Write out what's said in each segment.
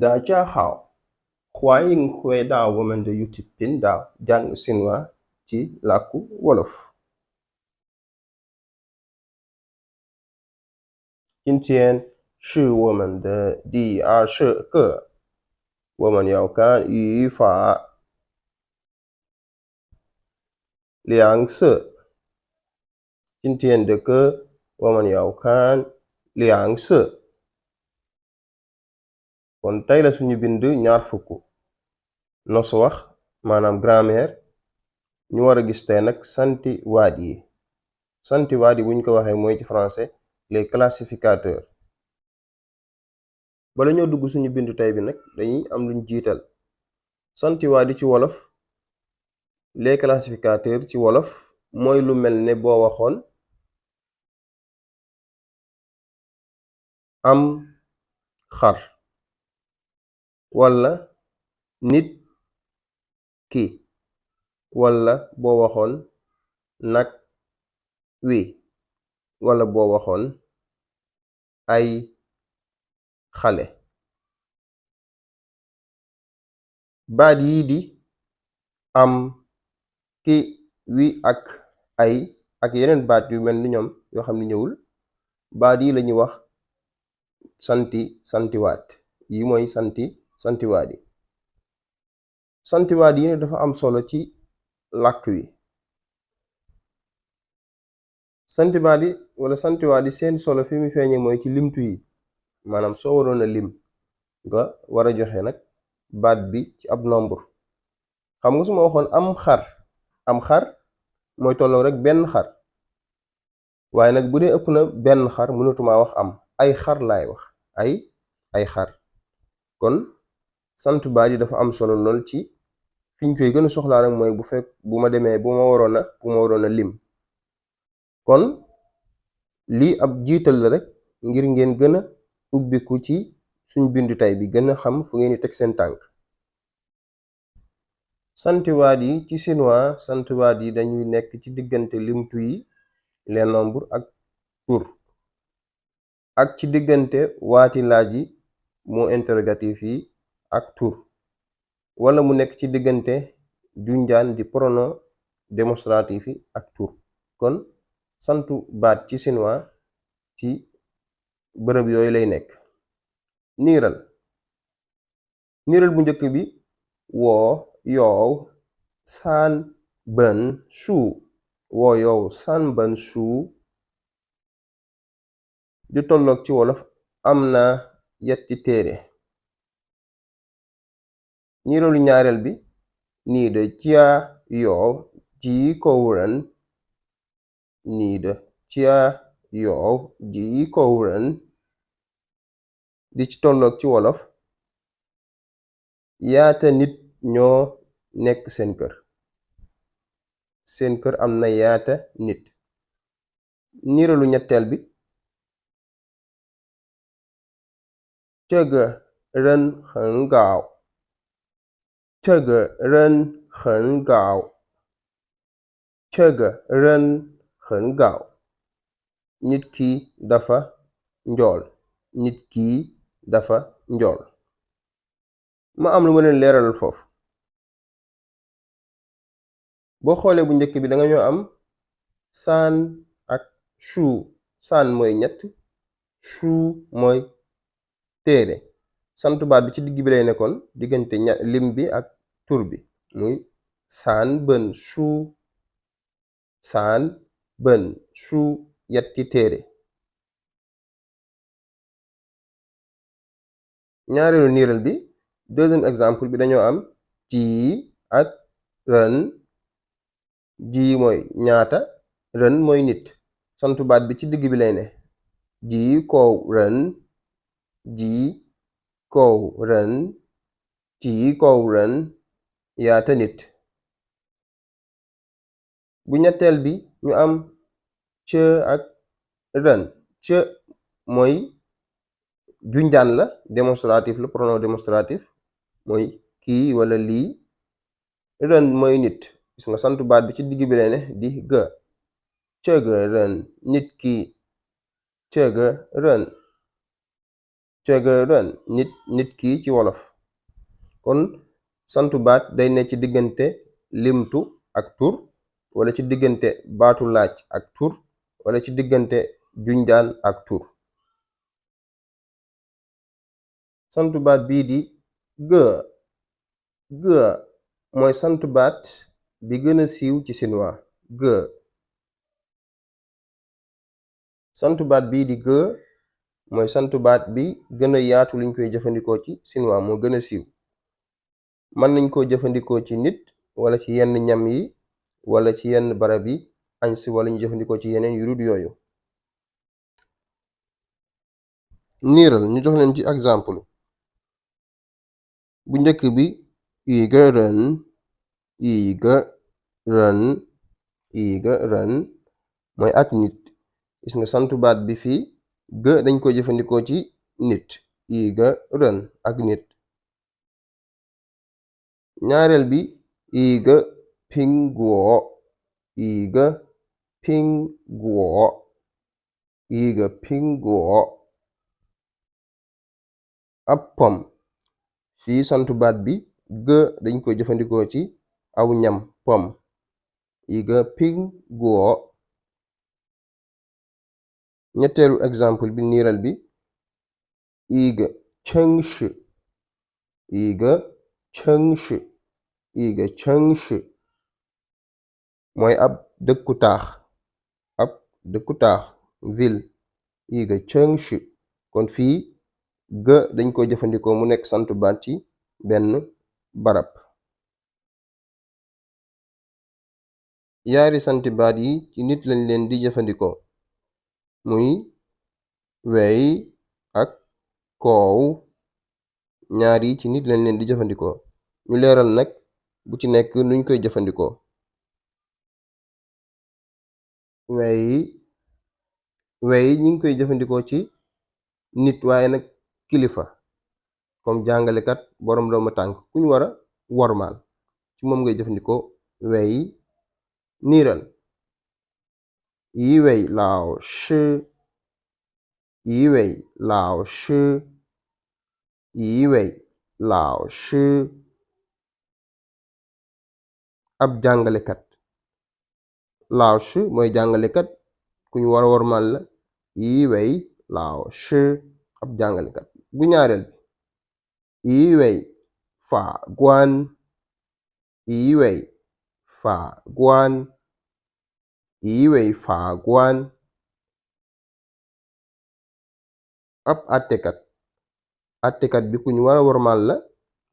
大家好，欢迎回到我们的 YouTube 频道讲chinois ci làkku wolof。今天是我们的第20课，我们要看语法两色。今天的课我们要看两色。kon tey la suñu bind ñaar fukk nos wax maanaam grammaire ñu war a gis tey nag santi waat yi. santi waat yi buñ ko waxee mooy ci français les classificateurs. bala ñoo dugg suñu bindu tey bi nag dañuy am luñ jiital. santi waat yi ci wolof les classificateurs ci wolof mooy lu mel ne boo waxoon am xar wala nit ki wala boo waxoon nag wi wala boo waxoon ay xale. baat yii di am ki wi ak ay ak yeneen baat yu mel ni ñoom yoo xam ne ñëwul baat yi lañuy wax santiwaat yi mooy santiwaat yi. santiwaat yi ne dafa am solo ci làkk wi. santiwaat yi wala santiwaat yi seen solo fi mu feeñee mooy ci limtu yi maanaam soo waroon a lim nga war a joxe nag baat bi ci ab nombre. xam nga su ma waxoon am xar mooy tolloo rek benn xar waaye nag bu dee ëpp na benn xar mënatuma wax am ay xar laay wax ay xar. kon sant baat yi dafa am solo lool ci fiñ koy gën a soxlaa nag mooy bu ma demee bu ma waroon a lim. kon lii ab jiital la rek ngir ngeen gën a ubbiku ci suñ bindu tey bi gën a xam fu ngeen di teg seen tànk. santiwaat yi ci chinois santiwaat yi dañuy nekk ci diggante limtu yi les nombres ak tur ak ci diggante waati laaj yi mot interrogatif yi ak tur wala mu nekk ci diggante junjaan di pronom démonstratif yi ak tur. kon santu baat ci chinois ci bërëb yooyu lay nekk. niiral bu njëkk bi woo yow san bën shu woo yow san bën shu di tolloog ci wolof am na yetti téere. niiralu ñaareel bi ni de jia yow ji kow ren ni de jia yow ji kow ren di ci tolloog ci wolof yaata nit ñoo nekk seen kër am na yaata nit. niiralu ñetteel bi cëgë ren xën gaaw cëgë ren xën gaaw cëgë ren xën gaaw nit ki dafa njool. ma am lu ma leen leeralal foofu. boo xoolee bu njëkk bi da nga ñoo am saan ak shu. saan mooy ñett shu mooy téere. santu baat bi ci digg bi lay nekkoon diggante lim bi ak tur bi muy saan bën shu yetti téere. ñaareelu niiral bi deuxième exemple bi dañoo am ji ak ren. ji mooy ñaata ren mooy nit. santu baat bi ci digg bi lay ne ji kow ren ji kow ren ji kow ren yaata nit. bu ñetteel bi ñu am cë ak ren. cë mooy junjaan la démonstratif la pronom démonstratif mooy kii wala lii. ren mooy nit gis nga santu baat bi ci digg bi lay ne di gë cëgë ren nit ki cëgë ren. 这个人nit ki ci wolof kon santu baat day ne ci diggante limtu ak tur wala ci diggante baatu laaj ak tur wala ci diggante junjaan ak tur santu baat bii di gë gë mooy santu baat bi gëna siiw ci chinois gë santu baat bii di gë mooy santu baat bi gëna yaatu luñ koy jëfandikoo ci chinois moo gëna siiw mën nañ koo jëfandikoo ci nit wala ci yenn ñam yi wala ci yenn barab yi añ si wala ñu jëfandikoo ci yeneen yu dul yooyu niiral ñu jox leen ci exemple bu njëkk bi yi ga ren yi ga ren yi ga ren mooy ak nit gis nga santu baat bi fii ga dañ ko jëfandikoo ci nit yi ga ren ak nit ñaareel bi yi ga pinguo yi ga pinguo yi ga pinguo ab pom fii santu baat bi gë dañ koy jëfandikoo ci aw ñam pom yi ga pinguo ñetteelu exemple bi niiral bi yi ga chengshi yi ga chengshi yi ga chengshi mooy ab dëkku taax ville yi ga chengshi kon fii gë dañ koy jëfandikoo mu nekk santu baat ci benn barab yaari santi baat yi ci nit lañ leen di jëfandikoo muy wey ak koow ñaar yi ci nit lañ leen di jëfandikoo ñu leeral nag bu ci nekk nuñ koy jëfandikoo wey ñi ngi koy jëfandikoo ci nit waaye nag kilifa comme jàngalekat boroom doomu tànk kuñ wara wormaal ci moom ngay jëfandikoo wey niiral yi wey lao shi yi wey lao shi yi wey lao shi ab jàngalekat lao shi mooy jàngalekat kuñ wara wormaal la yi wey lao shi ab jàngalekat bu ñaareel bi yi wey fa guan yi wey fa guan yi wey fa guan ab àttekat bi ku ñu wara wormaal la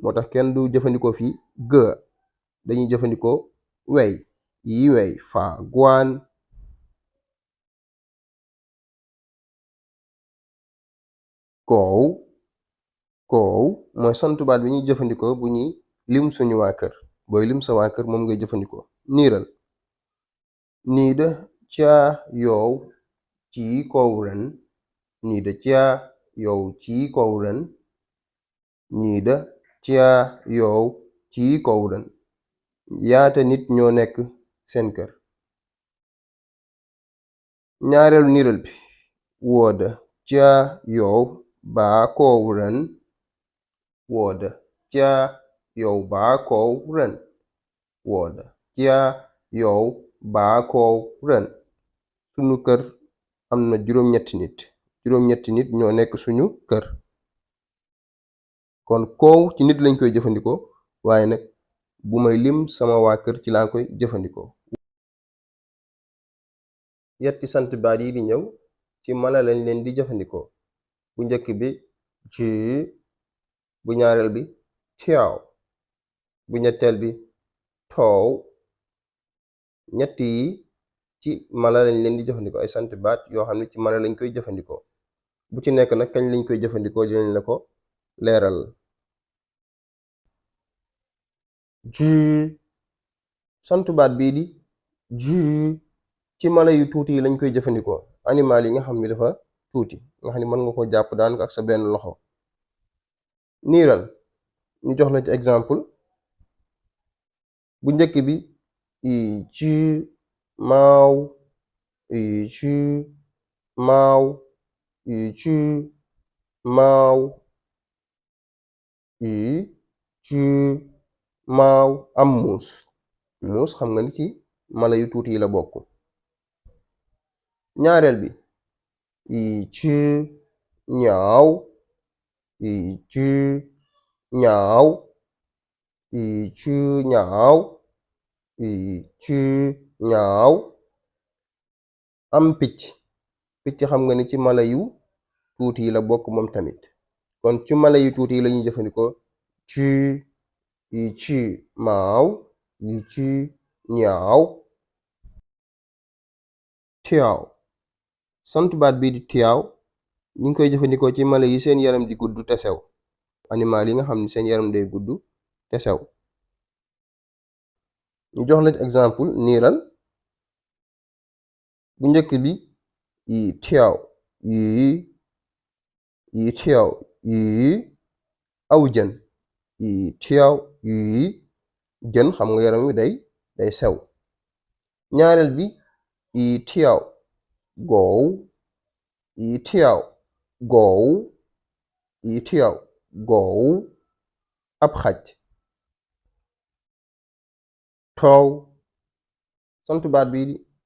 moo tax kenn du jëfandikoo fi gë dañuy jëfandikoo wey yi wey fa guan koow mooy santu baat bi ñuy jëfandikoo bu ñuy lim suñu waa kër booy lim sa waa kër moom ngay jëfandikoo niiral nii de ca yow ci kow ren nii de ca yow ci kow ren nii de ca yow ci kow ren yaata nit ñoo nekk seen kër ñaareelu niiral bi wooda ca yow baa kow ren wooda ca yow baa kow ren wooda ca yow baa kow ren sunu kër am na juróom-ñetti nit ñoo nekk suñu kër kon koow ci nit lañ koy jëfandikoo waaye nag bu may lim sama waa kër ci laa koy jëfandikoo yetti sant baat yi di ñëw ci mala lañ leen di jëfandikoo bu njëkk bi ji bu ñaareel bi tiaw bu ñetteel bi toow ñett yi ci mala lañ leen di jëfandikoo ay sant baat yoo xam ne ci mala lañ koy jëfandikoo bu ci nekk nag kañ lañ koy jëfandikoo dinañ la ko leeral ji santu baat bii di ji ci mala yu tuuti yi lañ koy jëfandikoo animal yi nga xam ne dafa tuuti nga xam ne mën nga ko jàpp daanaka ak sa benn loxo niiral ñu jox la ci exemple bu njëkk bi yi ji maaw yi ji maaw yi ji maaw i ci maaw am muus muus xam nga ni ci mala yu tuuti yi la bokk. ñaareel bi i ci ñaaw i ci ñaaw i ci ñaaw i ci ñaaw am picc picc xam nga ni ci mala yu tuuti yi la bokk moom tamit kon ci mala yu tuuti yi lañuy jëfandikoo ci yi ci maaw yi ci ñaaw. tiyaaw sant baat bii di tiyaaw ñu ngi koy jëfandikoo ci mala yi seen yaram di gudd te sew animal yi nga xam ne seen yaram day gudd te sew. ñu jox la exemple niiral bu njëkk bi yi tiyaaw yi tiyaaw yi aw jën yi tiyaaw yi jën xam nga yaram wi day sew. ñaareel bi yi tiyaaw goow yi tiyaaw goow yi tiyaaw goow ab xaj. toow sant baat bi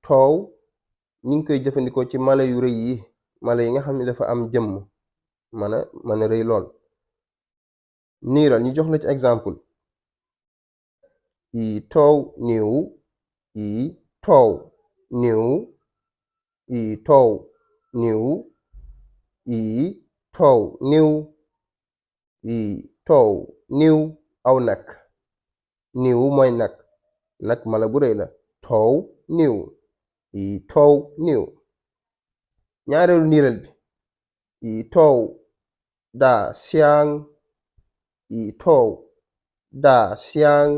toow ñu ngi koy jëfandikoo ci mala yu rëy yi mala yi nga xam ne dafa am jëmm mën a rëy lool. niiral ñu jox la ci exemple yi toow niiw yi toow niiw yi toow niiw yi toow niiw yi toow niiw. aw nag niiw mooy nag mala bu rëy la toow niiw yi toow niiw. ñaareelu niiral bi yi toow daa siyaang yi toow daa siyaang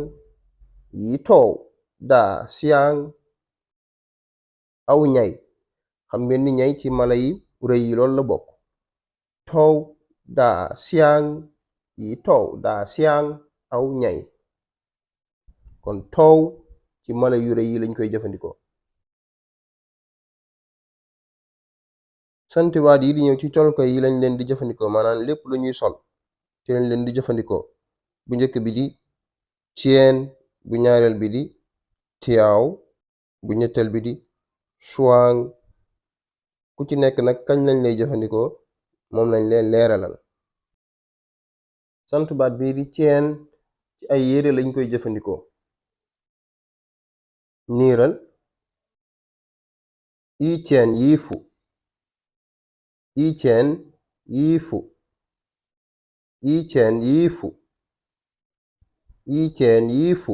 yi toow daa siyaang. aw ñay xam ngeen ni ñay ci mala yi rëy yi loolu la bokk toow daa siyaang yi toow daa siyaang aw ñay kon toow ci mala yu rëy yi lañ koy jëfandikoo. santiwaat yi di ñëw ci colko yi lañ leen di jëfandikoo maanaam lépp lu ñuy sol ci lañ leen di jëfandikoo bu njëkk bi di ceen bu ñaareel bi di tiyaaw bu ñetteel bi di chuang ku ci nekk nag kañ lañ lay jëfandikoo moom lañ leen leeralal. sant baat bii di ceen ci ay yére lañ koy jëfandikoo niiral yi ceen yii fu yi ceen yii fu yi ceen yii fu yi ceen yii fu.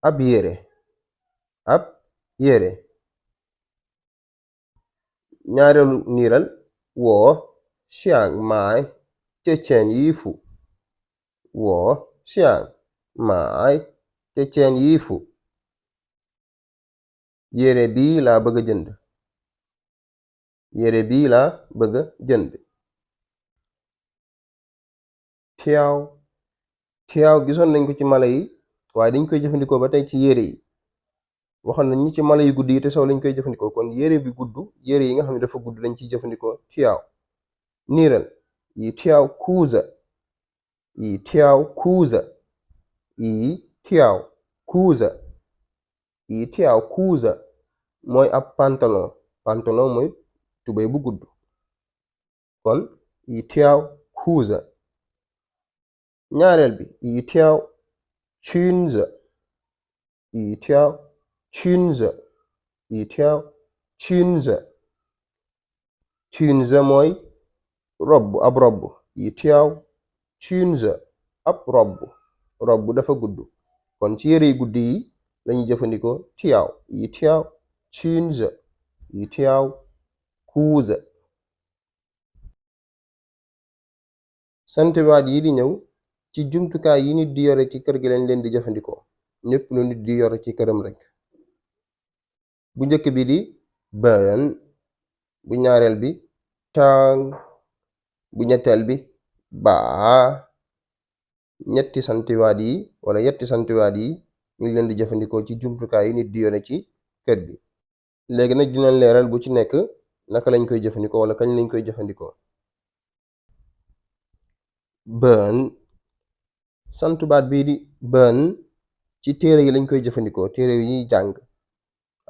ab yére ñaareelu niiral woo xiang mai ce ceen yii fu woo xiang mai ce ceen yii fu. yére bii laa bëgg a jënd yére bii laa bëgg a jënd. tiyaaw gisoon nañ ko ci mala yi waaye dañ koy jëfandikoo ba tey ci yére yi waxoon nañ ñi ci mala yu gudd yi te sew lañ koy jëfandikoo kon yére bi gudd yére yi nga xam ne dafa gudd lañ ciy jëfandikoo tiyaaw. niiral yi tiyaaw kuuza yi tiyaaw kuuza yi tiyaaw kuuza yi tiyaaw kuuza mooy ab pantalon mooy tubéy bu gudd kon yi tiyaaw kuuza. ñaareel bi yi tiyaaw chunza yi tiyaaw chunza yi tiyaaw chunza. chunza mooy ab robb yi tiyaaw chunza ab robb dafa gudd kon ci yére yu gudd yi lañuy jëfandikoo tiyaaw yi tiyaaw chunza yi tiyaaw kuuza. santiwaat yi di ñëw ci jumtukaay yi nit di yore ci kër gi lañ leen di jëfandikoo ñépp lu nit di yore ci këram rek bu njëkk bi di bën bu ñaareel bi tang bu ñetteel bi baa. ñetti santiwaat yi wala yetti santiwaat yi ñu ngi leen di jëfandikoo ci jumtukaay yi nit di yore ci kër gi léegi nag dinañ leeral bu ci nekk naka lañ koy jëfandikoo wala kañ lañ koy jëfandikoo. bën santu baat bii di bën ci téere yi lañ koy jëfandikoo, téere yi ñuy jàng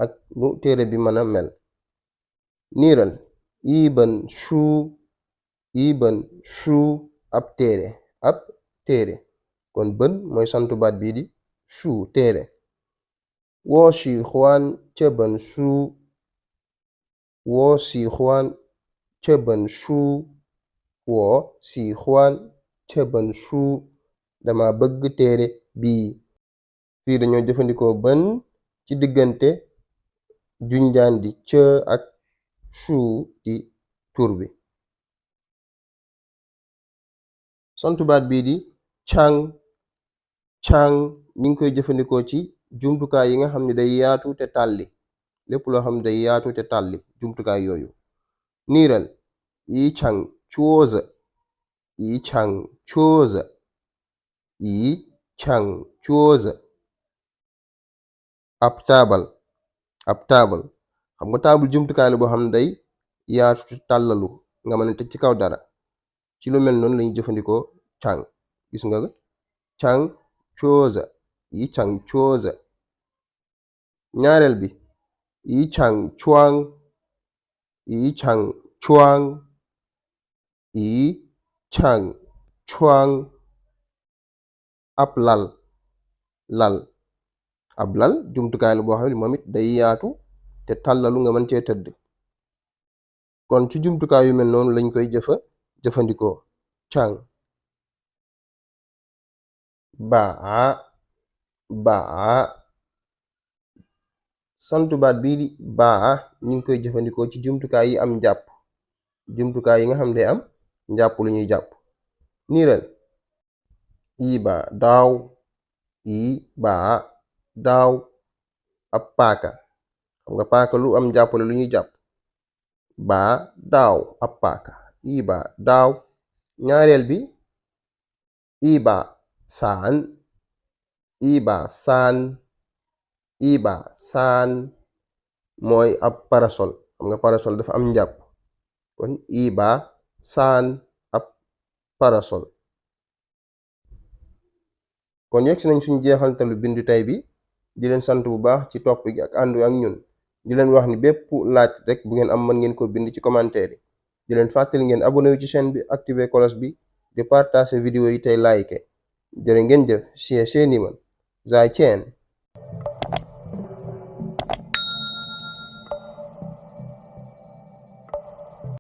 ak nu téere bi mën a mel. niiral ibn shu ab téere kon bën mooy santu baat bii di shu téere. wo shi xuan ce bën shu wo shi xuan ce bën shu wo shi xuan ce bën shu dama bëgg téere bii. fii dañoo jëfandikoo bën ci diggante junjaan di cë ak shu di tur bi. santu baat bii di càng ñi ngi koy jëfandikoo ci jumtukaay yi nga xam ne day yaatu te tàlli, lépp loo xam ne day yaatu te tàlli jumtukaay yooyu. niiral yi càng cuoza yi càng cuoza yi càng cuoza ab taabal xam nga taabal jumtukaay la boo xam ne day yaatu te tàllalu nga mën a teg ci kaw dara. ci lu mel noonu lañu jëfandikoo càng. gis nga càng cuoza yi càng cuoza. ñaareel bi yi càng cuang yi càng cuang yi càng cuang ab lal jumtukaay la boo xam ne moom it day yaatu te tàllalu nga mën cee tëdd. kon ci jumtukaay yu mel noonu lañ koy jëfandikoo càng. baa santu baat bii di baa ñu ngi koy jëfandikoo ci jumtukaay yi am njàpp, jumtukaay yi nga xam ne am njàpp lu ñuy jàpp. niiral iba daaw ab paaka, xam nga paaka lu am njàpp la lu ñuy jàpp. baa daaw ab paaka iba daaw. ñaareel bi iba saan mooy ab parasol, xam nga parasol dafa am njàpp kon iba saan ab parasol. kon yegg si nañ suñu jeexantalu bindu tey bi, di leen sant bu baax ci topp gi ak àndu ak ñun. di leen wax ni bépp laaj rek bu ngeen am mën ngeen ko bind ci commentaire yi. di leen fàttali ngeen abonné wu ci chaîne bi, activer cloche bi, di partager vidéo yi tey like. jërë ngeen jëf. 谢谢你们，再见。